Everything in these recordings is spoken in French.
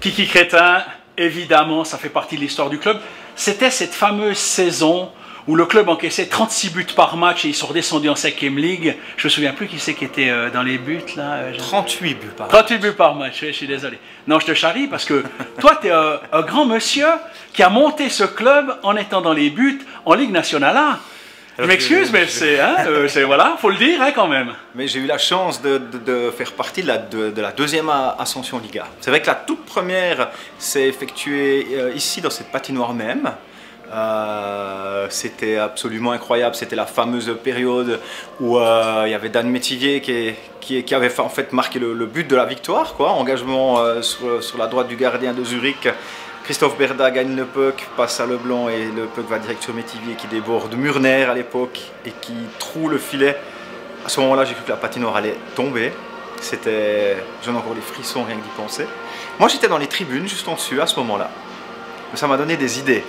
Kiki Crétin, évidemment, ça fait partie de l'histoire du club. C'était cette fameuse saison où le club encaissait 36 buts par match et ils sont redescendus en 5e Ligue. Je me souviens plus qui c'est qui était dans les buts là. 38 buts par match. 38 buts par match, oui, je suis désolé. Non, je te charrie parce que toi, tu es un grand monsieur qui a monté ce club en étant dans les buts en Ligue nationale 1. Je m'excuse, mais c'est voilà, faut le dire hein, quand même. Mais j'ai eu la chance de faire partie de la deuxième ascension Liga. C'est vrai que la toute première s'est effectuée ici dans cette patinoire même. C'était absolument incroyable, c'était la fameuse période où il y avait Dan Métivier qui avait en fait marqué le but de la victoire, quoi. Engagement sur la droite du gardien de Zurich. Christophe Berda gagne le puck, passe à Leblanc et le puck va direct sur Métivier qui déborde Murner à l'époque et qui troue le filet. À ce moment-là, j'ai cru que la patinoire allait tomber. J'en ai encore les frissons rien que d'y penser. Moi, j'étais dans les tribunes juste en dessus à ce moment-là. Ça m'a donné des idées.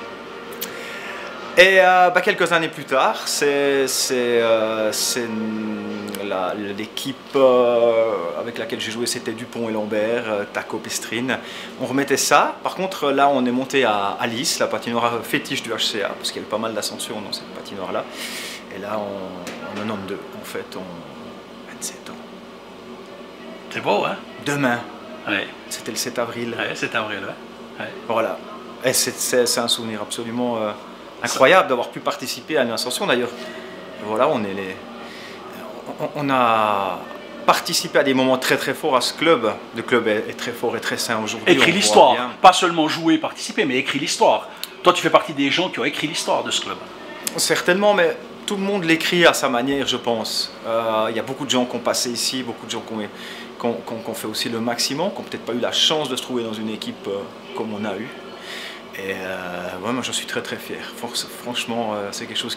Et quelques années plus tard, c'est l'équipe avec laquelle j'ai joué, c'était Dupont et Lambert, Taco, Pestrine. On remettait ça. Par contre, là, on est monté à Alice, la patinoire fétiche du HCA, parce qu'il y avait pas mal d'ascension dans cette patinoire-là. Et là, en 92, en fait, on 27 ans. C'est beau, hein? Demain. Ouais. C'était le 7 avril. Ouais, 7 avril, ouais. Ouais. Voilà. Et c'est un souvenir absolument incroyable d'avoir pu participer à une ascension. D'ailleurs, voilà, on a participé à des moments très très forts à ce club. Le club est très fort et très sain aujourd'hui. Écrit l'histoire, pas seulement jouer, participer, mais écrit l'histoire. Toi, tu fais partie des gens qui ont écrit l'histoire de ce club. Certainement, mais tout le monde l'écrit à sa manière, je pense. Il y a beaucoup de gens qui ont passé ici, beaucoup de gens qui ont fait aussi le maximum, qui n'ont peut-être pas eu la chance de se trouver dans une équipe comme on a eu. Et ouais, moi, j'en suis très très fier. Franchement, c'est quelque chose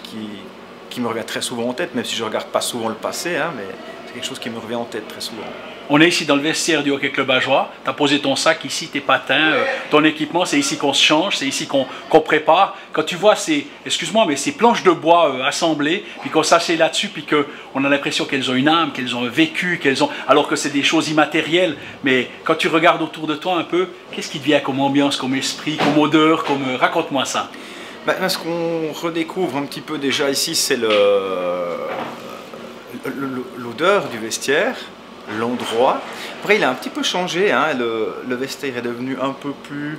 qui me revient très souvent en tête, même si je ne regarde pas souvent le passé, hein, mais c'est quelque chose qui me revient en tête très souvent. On est ici dans le vestiaire du Hockey Club Ajoie. Tu as posé ton sac ici, tes patins, ton équipement, c'est ici qu'on se change, c'est ici qu'on prépare. Quand tu vois ces, excuse-moi, mais ces planches de bois assemblées, puis qu'on s'assied là-dessus, puis qu'on a l'impression qu'elles ont une âme, qu'elles ont un vécu, alors que c'est des choses immatérielles. Mais quand tu regardes autour de toi un peu, qu'est-ce qui te vient comme ambiance, comme esprit, comme odeur, raconte-moi ça. Ce qu'on redécouvre un petit peu déjà ici, c'est l'odeur du vestiaire, l'endroit. Après, il a un petit peu changé, hein. Le vestiaire est devenu un peu plus,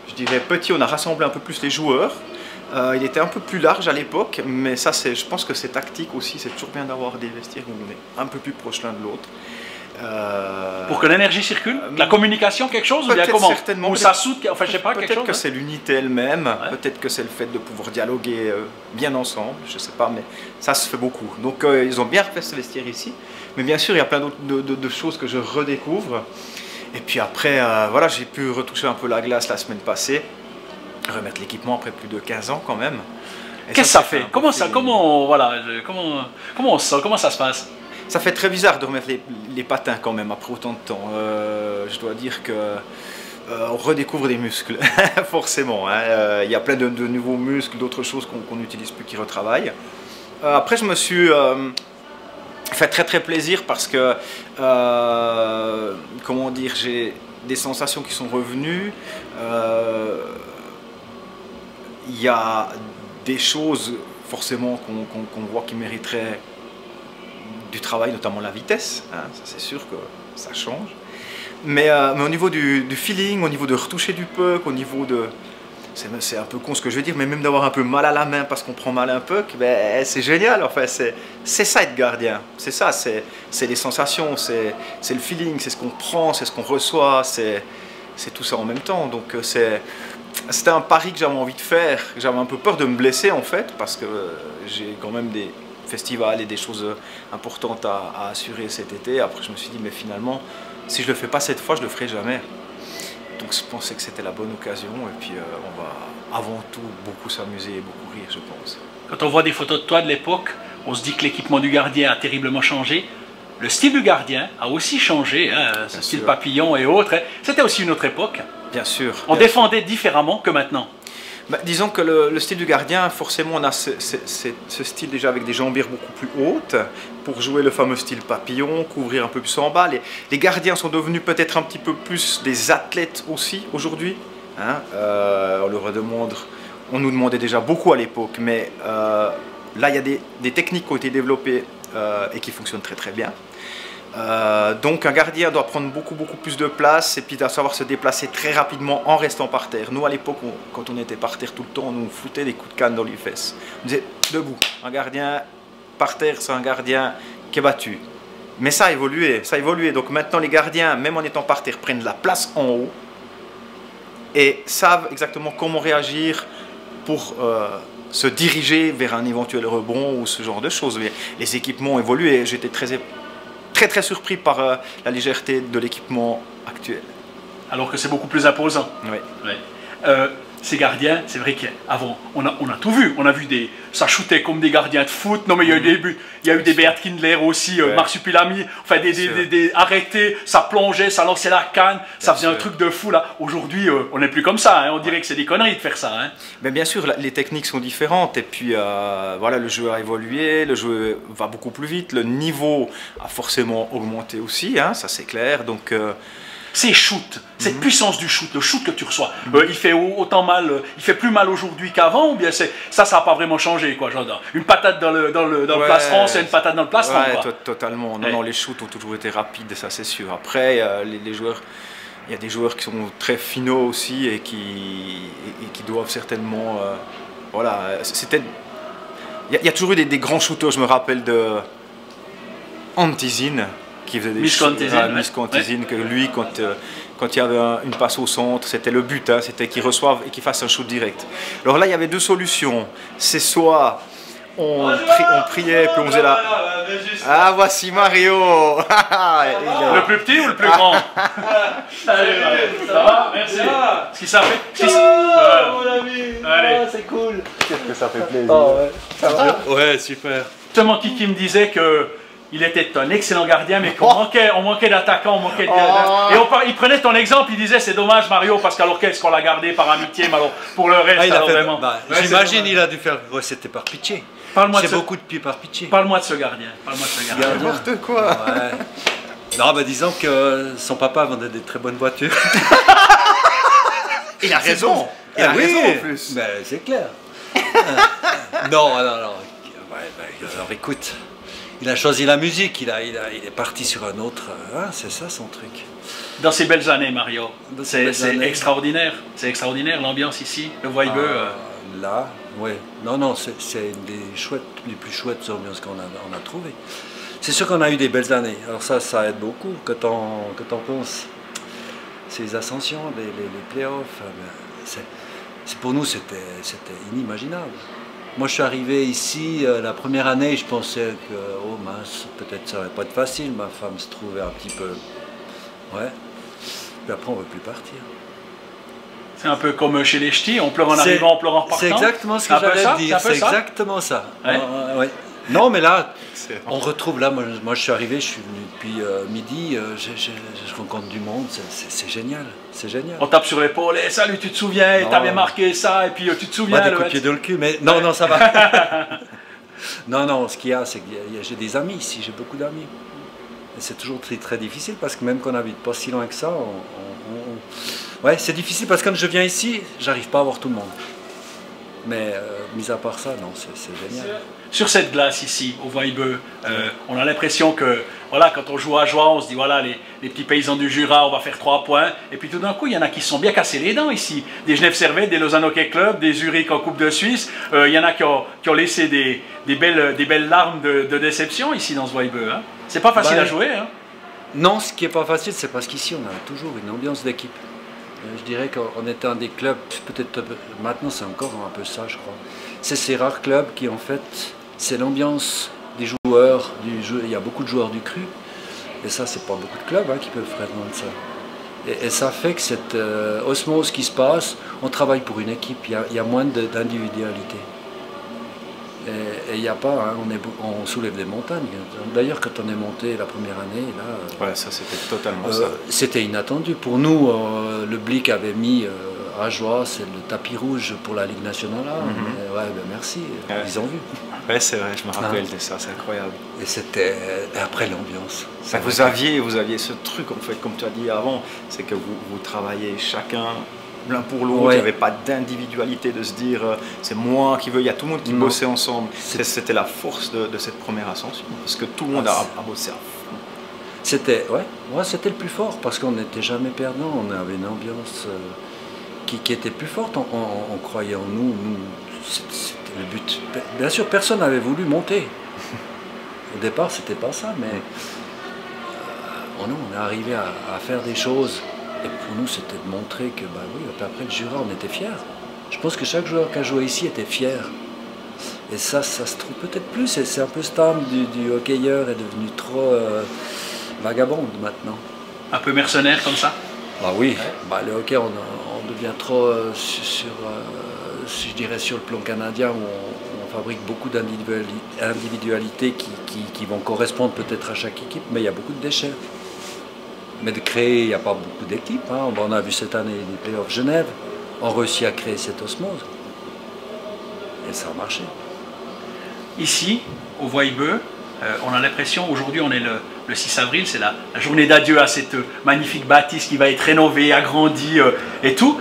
je dirais, petit. On a rassemblé un peu plus les joueurs. Il était un peu plus large à l'époque, mais ça, je pense que c'est tactique aussi. C'est toujours bien d'avoir des vestiaires où on est un peu plus proche l'un de l'autre. Pour que l'énergie circule, la communication, quelque chose, ou bien comment? Certainement. Ou ça soude, enfin je sais pas, quelque chose. Peut-être que c'est l'unité elle-même, ouais. Peut-être que c'est le fait de pouvoir dialoguer bien ensemble, je sais pas, mais ça se fait beaucoup. Donc ils ont bien refait ce vestiaire ici, mais bien sûr il y a plein d'autres de choses que je redécouvre. Et puis après, voilà, j'ai pu retoucher un peu la glace la semaine passée, remettre l'équipement après plus de 15 ans quand même. Qu'est-ce que ça fait? Comment ça se passe? Ça fait très bizarre de remettre les patins quand même après autant de temps. Je dois dire que on redécouvre des muscles, forcément. Hein. Il y a plein de nouveaux muscles, d'autres choses qu'on n'utilise plus qui retravaillent. Après, je me suis fait très très plaisir parce que, comment dire, j'ai des sensations qui sont revenues. Il y a des choses forcément qu'on voit qui mériteraient du travail, notamment la vitesse, hein, c'est sûr que ça change. Mais au niveau du feeling, au niveau de retoucher du puck, au niveau de... C'est un peu con ce que je veux dire, mais même d'avoir un peu mal à la main parce qu'on prend mal un puck, c'est génial. Enfin, c'est ça être gardien. C'est ça, c'est les sensations, c'est le feeling, c'est ce qu'on prend, c'est ce qu'on reçoit, c'est tout ça en même temps. Donc c'était un pari que j'avais envie de faire. J'avais un peu peur de me blesser en fait, parce que j'ai quand même des festivals et des choses importantes à assurer cet été. Après je me suis dit, mais finalement, si je le fais pas cette fois, je le ferai jamais. Donc je pensais que c'était la bonne occasion et puis on va avant tout beaucoup s'amuser et beaucoup rire, je pense. Quand on voit des photos de toi de l'époque, on se dit que l'équipement du gardien a terriblement changé. Le style du gardien a aussi changé, hein, ce style papillon et autres. C'était aussi une autre époque. Bien sûr. On défendait différemment que maintenant. Disons que le style du gardien, forcément, on a ce style déjà avec des jambières beaucoup plus hautes pour jouer le fameux style papillon, couvrir un peu plus en bas. Les gardiens sont devenus peut-être un petit peu plus des athlètes aussi aujourd'hui. Hein, on nous demandait déjà beaucoup à l'époque, mais là il y a des techniques qui ont été développées et qui fonctionnent très très bien. Donc un gardien doit prendre beaucoup plus de place et puis doit savoir se déplacer très rapidement en restant par terre. Nous à l'époque, quand on était par terre tout le temps, on nous foutait des coups de canne dans les fesses. On disait debout, un gardien par terre c'est un gardien qui est battu. Mais ça a évolué, donc maintenant les gardiens, même en étant par terre, prennent de la place en haut et savent exactement comment réagir pour se diriger vers un éventuel rebond ou ce genre de choses. Les équipements ont évolué, j'étais très surpris par la légèreté de l'équipement actuel. Alors que c'est beaucoup plus imposant. Oui. Ouais. Ces gardiens, c'est vrai qu'avant, on a tout vu. On a vu ça shootait comme des gardiens de foot. Non mais il y a eu des buts. Il y a eu des Beat Kindler aussi, Marsupilami. Enfin des arrêtés, ça plongeait, ça lançait la canne, ça faisait un truc de fou là. Aujourd'hui, on n'est plus comme ça. Hein. On dirait que c'est des conneries de faire ça. Hein. Mais bien sûr, les techniques sont différentes et puis voilà, le jeu a évolué, le jeu va beaucoup plus vite, le niveau a forcément augmenté aussi, hein, ça c'est clair. Donc ces shoots, cette puissance du shoot, le shoot que tu reçois, il fait autant mal, il fait plus mal aujourd'hui qu'avant, ou bien ça n'a pas vraiment changé, quoi, j'adore. Une patate dans le plastron, c'est une patate dans le plastron, quoi. Totalement. Non, les shoots ont toujours été rapides, ça c'est sûr. Après, les joueurs, il y a des joueurs qui sont très finaux aussi et qui doivent certainement, voilà, il y a toujours eu des grands shooters, je me rappelle de Antizin, qui faisait des Miscantizine, que lui, quand il y avait une passe au centre, c'était le but, hein, c'était qu'il reçoive et qu'il fasse un shoot direct. Alors là, il y avait deux solutions. C'est soit on priait, puis on faisait la... Ah, voici Mario. Le plus petit ou le plus grand? Salut, ça va? Merci. Ce qui s'appelle... mon ami. Allez. C'est cool. Qu'est-ce que ça fait plaisir. Oh, ouais. Ça va? Ouais, super. Justement, Kiki me disait que il était un excellent gardien, mais qu'on manquait d'attaquants, on manquait de... il prenait ton exemple, il disait c'est dommage Mario, parce qu'alors qu'est-ce qu'on l'a gardé par amitié, mais alors pour le reste, vraiment... J'imagine il a dû faire... Ouais, c'était par pitié. C'est beaucoup de pieds par pitié. Parle-moi de ce gardien. N'importe quoi. Ouais. Non, disons que son papa vendait des très bonnes voitures. Il a raison. Il a raison en plus. C'est clair. Non. Alors écoute... Il a choisi la musique, il est parti sur un autre... c'est ça son truc. Dans ces belles années, Mario, c'est extraordinaire. C'est extraordinaire l'ambiance ici, le Voibeux. Là, ouais. Non, c'est une des plus chouettes ambiances qu'on a trouvées. C'est sûr qu'on a eu des belles années. Alors ça aide beaucoup quand on pense. Ces ascensions, les playoffs, pour nous c'était inimaginable. Moi, je suis arrivé ici, la première année, je pensais que, oh mince, peut-être ça va pas être facile, ma femme se trouvait un petit peu... Ouais. Puis après, on ne veut plus partir. C'est un peu comme chez les ch'tis, on pleure en arrivant, on pleure en repartant. C'est exactement ce que j'allais dire, c'est exactement ça. Ouais. Ouais. Non, mais là, on retrouve, là, moi je suis arrivé, je suis venu depuis midi, je rencontre du monde, c'est génial, c'est génial. On tape sur l'épaule, hey, salut, tu te souviens, t'avais marqué ça, et puis tu te souviens... Des coups de pied dans le cul, mais non, ça va. non, ce qu'il y a, c'est que j'ai des amis ici, j'ai beaucoup d'amis. C'est toujours très difficile, parce que même qu'on n'habite pas si loin que ça, ouais, c'est difficile, parce que quand je viens ici, j'arrive pas à voir tout le monde. Mais mis à part ça, non, c'est génial. Sur cette glace ici, au Voibeux, on a l'impression que, voilà, quand on joue à Joie, on se dit, voilà, les petits paysans du Jura, on va faire 3 points. Et puis tout d'un coup, il y en a qui se sont bien cassés les dents ici. Des Genève Servette, des Lausanne Hockey Club, des Zurich en Coupe de Suisse. Il y en a qui ont laissé des belles larmes de déception ici dans ce Voibeux. Hein. C'est pas facile à jouer. Hein. Non, ce qui n'est pas facile, c'est parce qu'ici, on a toujours une ambiance d'équipe. Je dirais qu'on est un des clubs, peut-être maintenant c'est encore un peu ça, je crois. C'est ces rares clubs qui, en fait, c'est l'ambiance des joueurs, il y a beaucoup de joueurs du cru, et ça, c'est pas beaucoup de clubs qui peuvent prétendre ça. Et ça fait que cette osmose qui se passe, on travaille pour une équipe, il y a moins d'individualité. Et il n'y a pas, on soulève des montagnes. D'ailleurs, quand on est monté la première année, là, ouais, ça c'était totalement ça. C'était inattendu. Pour nous, le Blick avait mis Ajoie, c'est le tapis rouge pour la Ligue nationale. Ouais, ben merci, ils ont vu. Ouais, c'est vrai, je me rappelle de ça, c'est incroyable. Et c'était après l'ambiance. Vous aviez ce truc, en fait, comme tu as dit avant, c'est que vous travaillez chacun l'un pour l'autre, il n'y avait pas d'individualité de se dire c'est moi qui veux, il y a tout le monde qui bossait ensemble. C'était la force de cette première ascension, parce que tout le monde a bossé à fond. C'était le plus fort, parce qu'on n'était jamais perdant, on avait une ambiance qui était plus forte, on croyait en nous, c'était le but. Bien sûr, personne n'avait voulu monter. Au départ, c'était pas ça, mais on est arrivé à faire des choses. Et pour nous, c'était de montrer que, bah oui, après le Jura, on était fiers. Je pense que chaque joueur qui a joué ici était fier. Et ça se trouve peut-être plus. C'est un peu cette âme du hockeyeur est devenu trop vagabonde maintenant. Un peu mercenaire comme ça? Bah oui, bah, le hockey, on devient trop si je dirais sur le plan canadien, où on fabrique beaucoup d'individualités qui vont correspondre peut-être à chaque équipe, mais il y a beaucoup de déchets. Mais de créer, il n'y a pas beaucoup d'équipes. Hein. On a vu cette année les playoffs Genève, on réussit à créer cette osmose. Et ça a marché. Ici, au Voibeux, on a l'impression, aujourd'hui on est le 6 avril, c'est la journée d'adieu à cette magnifique bâtisse qui va être rénovée, agrandie et tout.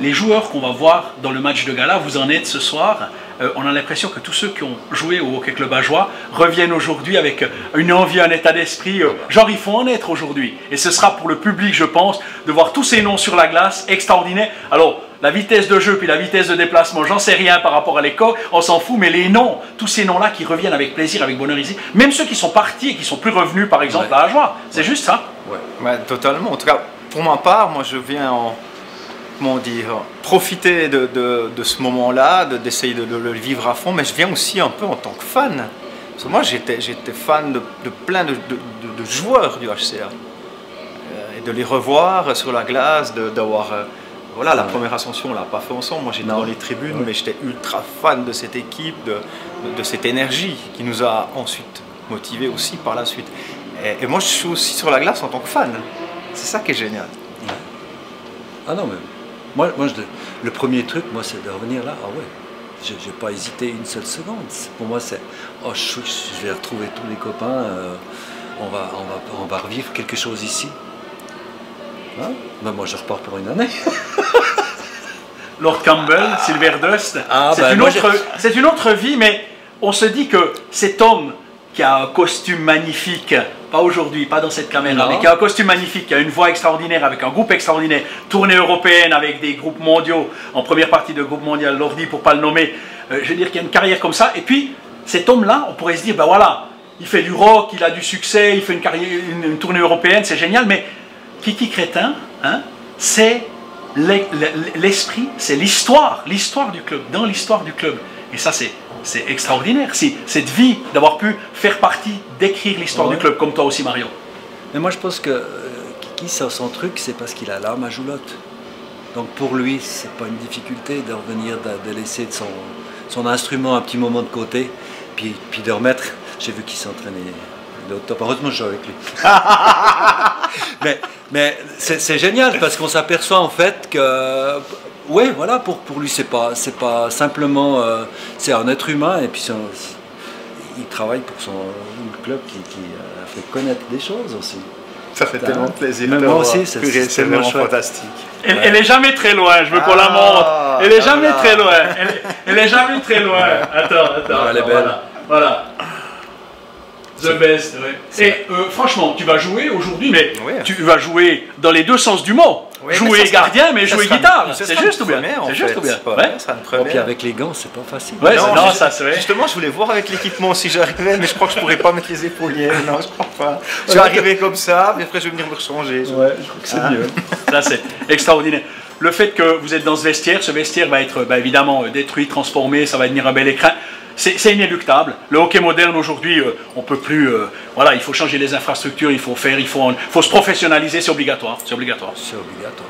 Les joueurs qu'on va voir dans le match de gala, vous en êtes ce soir. On a l'impression que tous ceux qui ont joué au Hockey Club Ajoie reviennent aujourd'hui avec une envie, un état d'esprit, genre il faut en être aujourd'hui. Et ce sera pour le public, je pense, de voir tous ces noms sur la glace, extraordinaire. Alors, la vitesse de jeu puis la vitesse de déplacement, j'en sais rien par rapport à l'école, on s'en fout, mais les noms, tous ces noms-là qui reviennent avec plaisir, avec bonheur ici, même ceux qui sont partis et qui sont plus revenus, par exemple, à Ajoie, c'est juste ça. Ouais, totalement. En tout cas, pour ma part, moi je viens comment dire, profiter de ce moment-là, d'essayer de le vivre à fond, mais je viens aussi un peu en tant que fan. Parce que moi, j'étais fan de plein de joueurs du HCA. Et de les revoir sur la glace, d'avoir... voilà, la première ascension, on ne l'a pas fait ensemble. Moi, j'étais dans les tribunes, mais j'étais ultra fan de cette équipe, de cette énergie qui nous a ensuite motivés aussi par la suite. Et moi, je suis aussi sur la glace en tant que fan. C'est ça qui est génial. Ah non, mais... Moi, le premier truc, moi, c'est de revenir là. Ah ouais, je n'ai pas hésité une seule seconde. Pour moi, c'est oh, je vais retrouver tous les copains. On va revivre quelque chose ici. Hein? Ben, moi, je repars pour une année. Lord Campbell, Silver Dust, c'est une autre vie, mais on se dit que cet homme qui a un costume magnifique, pas aujourd'hui, pas dans cette caméra, mais qui a un costume magnifique, qui a une voix extraordinaire, avec un groupe extraordinaire, tournée européenne avec des groupes mondiaux, en première partie de groupe mondial, Lordi pour pas le nommer, je veux dire qu'il y a une carrière comme ça, et puis cet homme-là, on pourrait se dire, ben voilà, il fait du rock, il a du succès, il fait une carrière, une tournée européenne, c'est génial, mais Kiki Crétin, hein, c'est l'esprit, c'est l'histoire du club, dans l'histoire du club, et ça c'est extraordinaire, cette vie d'avoir pu faire partie, d'écrire l'histoire du club, comme toi aussi Mario. Mais moi je pense que Kiki, son truc, c'est parce qu'il a l'âme à Joulotte. Donc pour lui, c'est pas une difficulté de revenir, de laisser son instrument un petit moment de côté, puis de remettre. J'ai vu qu'il s'entraînait au top. Heureusement, je joue avec lui. mais c'est génial parce qu'on s'aperçoit en fait que... Oui, voilà, pour lui, c'est pas simplement... c'est un être humain et puis il travaille pour le club qui a fait connaître des choses aussi. Ça fait tellement plaisir. Moi aussi, c'est vraiment fantastique. Elle est jamais très loin, je veux qu'on la montre. Elle est jamais très loin. Elle est jamais très loin. Attends, elle est belle. Voilà. The best, ouais. Et franchement, tu vas jouer aujourd'hui, mais tu vas jouer dans les deux sens du mot. Oui, jouer gardien, mais jouer guitare. C'est juste ou bien? C'est juste ou bien? Ouais. Et puis avec les gants, c'est pas facile. Ouais, non, ça c'est vrai. Justement, je voulais voir avec l'équipement si j'arrivais, mais je crois que je pourrais pas mettre les épauliers. Non, je crois pas. Je vais arriver comme ça, mais après je vais venir me rechanger. Ouais, je crois que c'est mieux. Ça c'est extraordinaire. Le fait que vous êtes dans ce vestiaire va être évidemment détruit, transformé, ça va devenir un bel écran. C'est inéluctable. Le hockey moderne aujourd'hui, on peut plus. Voilà, il faut changer les infrastructures, il faut se professionnaliser, c'est obligatoire. C'est obligatoire. C'est obligatoire.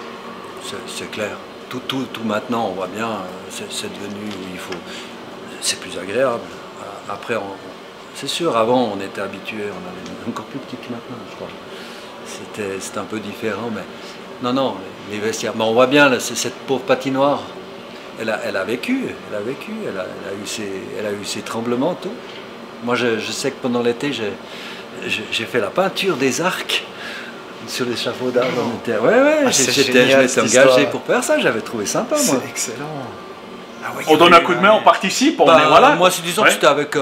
C'est clair. Tout maintenant, on voit bien, c'est devenu où il faut. C'est plus agréable. Après, c'est sûr, avant, on était habitué, on avait encore plus petit que maintenant, je crois. C'était un peu différent, mais Non, non, les vestiaires. Mais on voit bien, là, cette pauvre patinoire, elle a vécu, elle a eu ses tremblements, tout. Moi, je sais que pendant l'été, j'ai fait la peinture des arcs sur l'échafaudage. Ouais, je m'étais engagé pour faire ça, j'avais trouvé sympa, moi. C'est excellent. Ah ouais, on donne un coup de main, on participe, on est voilà. Moi, c'est disons que c'était avec.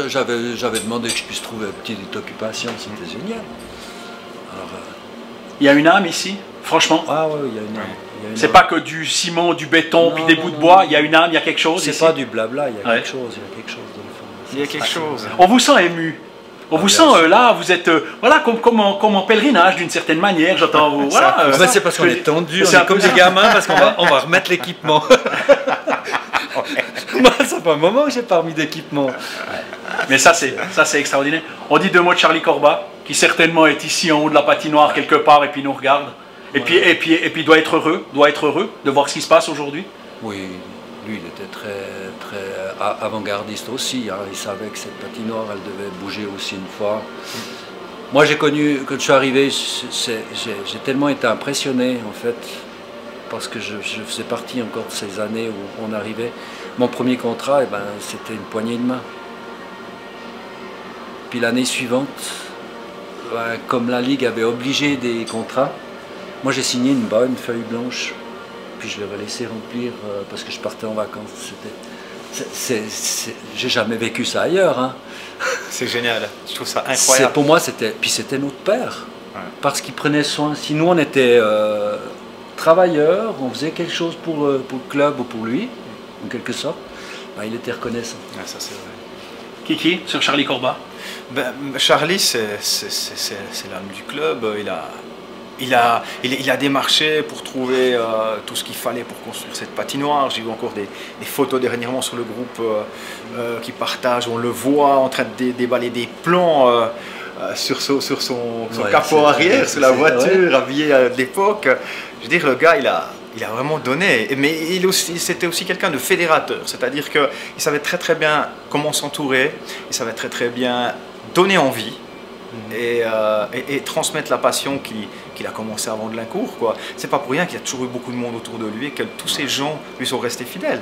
J'avais demandé que je puisse trouver une petite occupation, c'était génial. Alors, il y a une âme ici, franchement. Ah oui, il y a une âme. C'est pas que du ciment, du béton, puis des bouts de bois, il y a une âme, il y a quelque chose. C'est pas du blabla, il y a quelque chose, dans le fond. Il y a quelque chose. On vous sent ému. On vous sent là, vous êtes voilà comme en pèlerinage d'une certaine manière. J'entends vous. Voilà. C'est parce qu'on est tendu, on est comme des gamins parce qu'on va remettre l'équipement. Moi, ça fait un moment que j'ai pas remis d'équipement. Mais ça c'est extraordinaire. On dit deux mots de Charlie Corba, qui certainement est ici en haut de la patinoire quelque part et puis nous regarde. Et puis doit être heureux de voir ce qui se passe aujourd'hui. Oui, lui il était très avant-gardiste aussi. Hein. Il savait que cette patinoire, elle devait bouger aussi une fois. Moi j'ai connu, quand je suis arrivé, j'ai tellement été impressionné en fait, parce que je faisais partie encore de ces années où on arrivait. Mon premier contrat, eh ben, c'était une poignée de main. Puis l'année suivante, ben, comme la Ligue avait obligé des contrats, moi j'ai signé une bonne feuille blanche. Puis je l'avais laissé remplir parce que je partais en vacances. J'ai jamais vécu ça ailleurs. Hein. C'est génial, je trouve ça incroyable. Pour moi, c'était notre père. Ouais. Parce qu'il prenait soin. Si nous on était travailleurs, on faisait quelque chose pour le club ou pour lui, en quelque sorte, ben, il était reconnaissant. Ah, ça c'est vrai. Kiki, sur Charlie Corba? Ben, Charlie, c'est l'âme du club. Il a démarché pour trouver tout ce qu'il fallait pour construire cette patinoire. J'ai vu encore des photos dernièrement sur le groupe qui partage. On le voit en train de déballer des plans sur son capot arrière, sur la voiture, habillée de l'époque. Je veux dire, le gars, il a vraiment donné. Mais c'était aussi quelqu'un de fédérateur. C'est-à-dire qu'il savait très bien comment s'entourer. Il savait très bien donner envie. Et transmettre la passion qu'il a commencé avant de l'Incourt. C'est pas pour rien qu'il y a toujours eu beaucoup de monde autour de lui et que tous ces gens lui sont restés fidèles.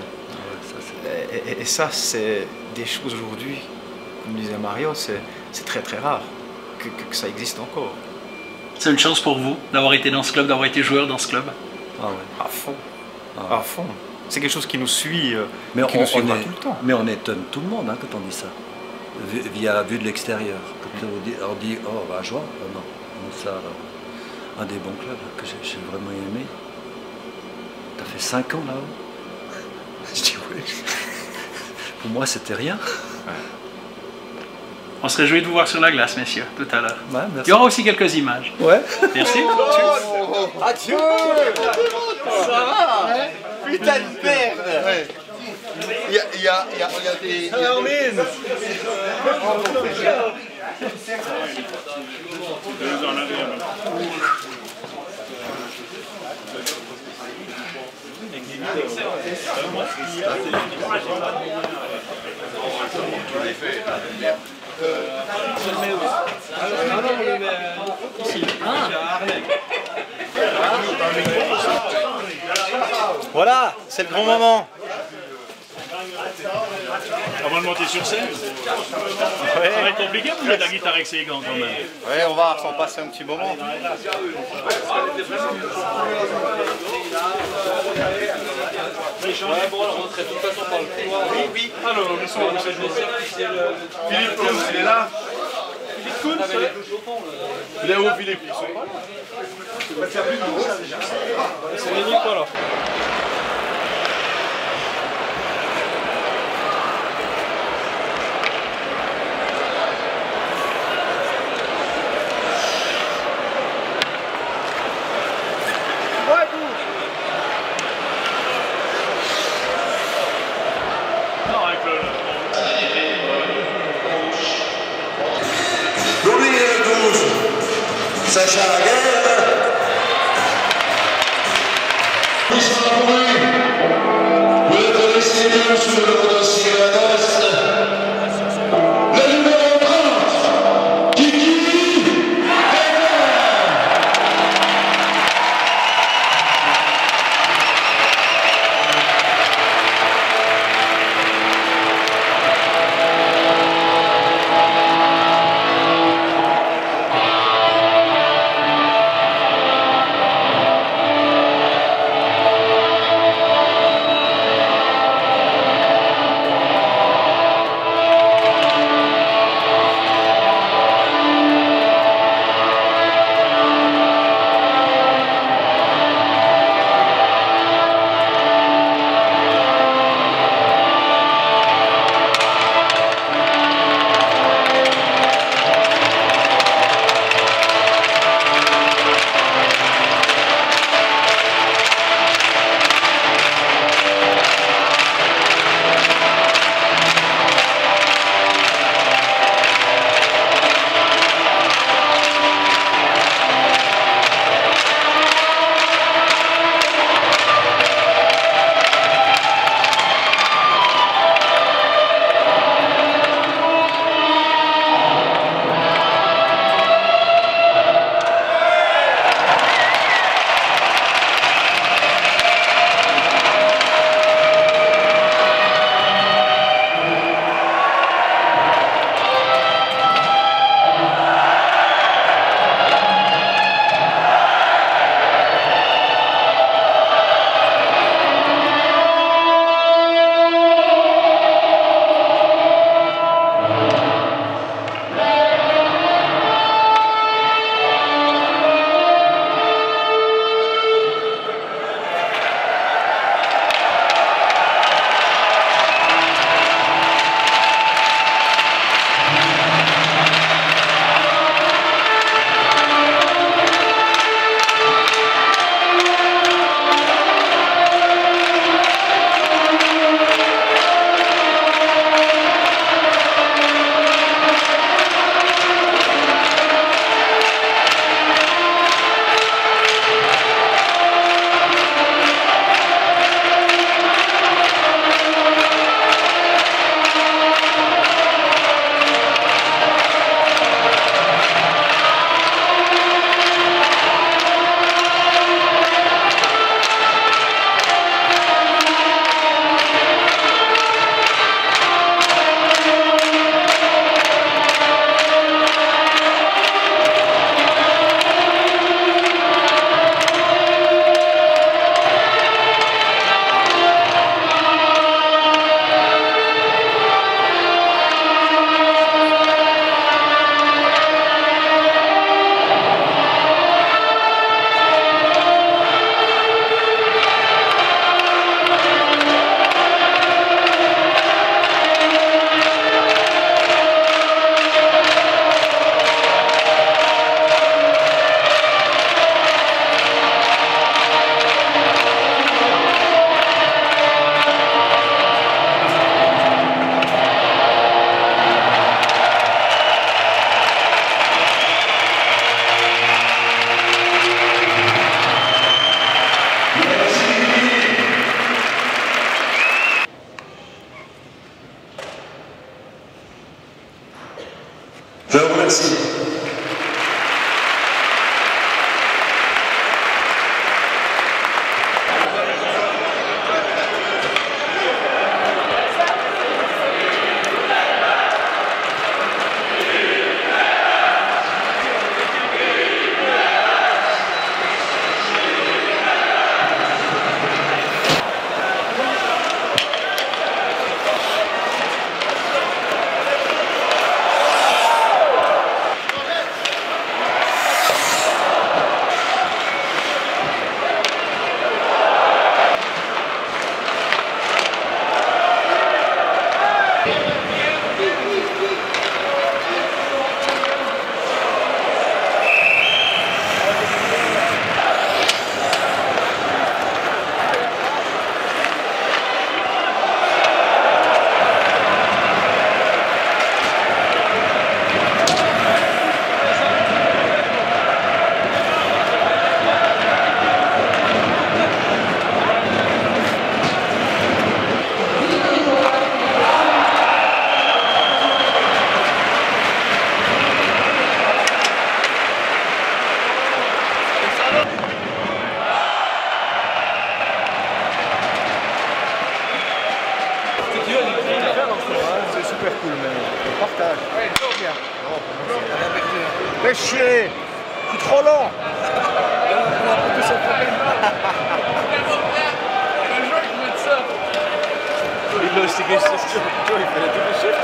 Et ça, c'est des choses aujourd'hui, comme disait Mario, c'est très rare que ça existe encore. C'est une chance pour vous d'avoir été dans ce club, d'avoir été joueur dans ce club? Ah ouais. À fond. C'est quelque chose qui nous suit, mais qui nous suivra tout le temps. Mais on étonne tout le monde hein, quand on dit ça. Via la vue de l'extérieur. On dit, oh, on va à Joie. Oh, non, ça, un des bons clubs que j'ai vraiment aimé. T'as fait 5 ans là-haut? Je dis oui. Pour moi, c'était rien. Ouais. On se réjouit de vous voir sur la glace, messieurs, tout à l'heure. Ouais, il y aura aussi quelques images. Ouais. Merci. Adieu. Ça va hein? Putain de merde ouais. Il y a des... Voilà, c'est le grand moment. Avant de monter sur scène, ça va être compliqué pour jouer de la guitare avec ses gants quand même. Ouais, on va s'en passer un petit moment. Ouais, bon, on rentrait de toute façon par le couloir. Oui. Ah non, ils sont Philippe Koons, il est là. Philippe Koons, il est où Philippe? Ils sont pas là. C'est les Nicolas. Sacha Laguerre. Nous sommes vous le connaissez bien sous le nom de Cyranoste. Le numéro 30, Kiki. Fais chier. Je suis trop lent. On a un peu son problème. Il fallait double shift.